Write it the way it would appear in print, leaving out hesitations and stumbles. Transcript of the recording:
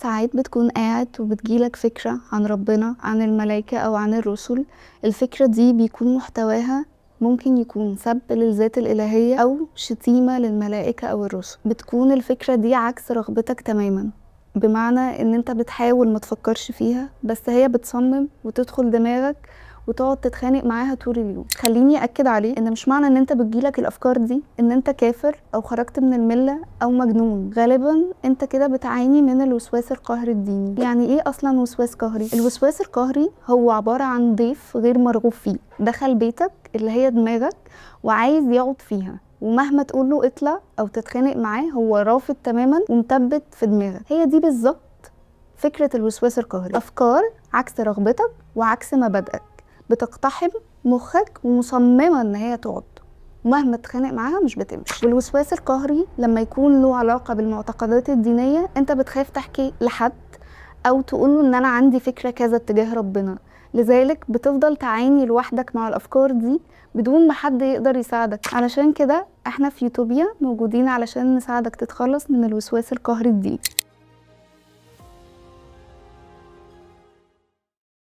ساعات بتكون قاعد وبتجيلك فكرة عن ربنا، عن الملائكة أو عن الرسل. الفكرة دي بيكون محتواها ممكن يكون سب للذات الإلهية أو شتيمة للملائكة أو الرسل. بتكون الفكرة دي عكس رغبتك تماما، بمعنى ان انت بتحاول ما تفكرش فيها، بس هي بتصمم وتدخل دماغك وتقعد تتخانق معاها طول اليوم. خليني اكد عليه ان مش معنى ان انت بتجيلك الافكار دي ان انت كافر او خرجت من المله او مجنون. غالبا انت كده بتعاني من الوسواس القهري الديني. يعني ايه اصلا وسواس قهري؟ الوسواس القهري هو عباره عن ضيف غير مرغوب فيه دخل بيتك اللي هي دماغك وعايز يقعد فيها، ومهما تقوله اطلع او تتخانق معاه هو رافض تماما ومثبت في دماغك. هي دي بالظبط فكرة الوسواس القهري. أفكار عكس رغبتك وعكس مبادئك بتقتحم مخك ومصممة ان هي تقعد، ومهما تتخانق معاها مش بتمشي. والوسواس القهري لما يكون له علاقة بالمعتقدات الدينية، انت بتخاف تحكي لحد او تقوله ان انا عندي فكرة كذا اتجاه ربنا، لذلك بتفضل تعاني لوحدك مع الافكار دي بدون ما حد يقدر يساعدك. علشان كده احنا في يوتوبيا موجودين علشان نساعدك تتخلص من الوسواس القهري الديني.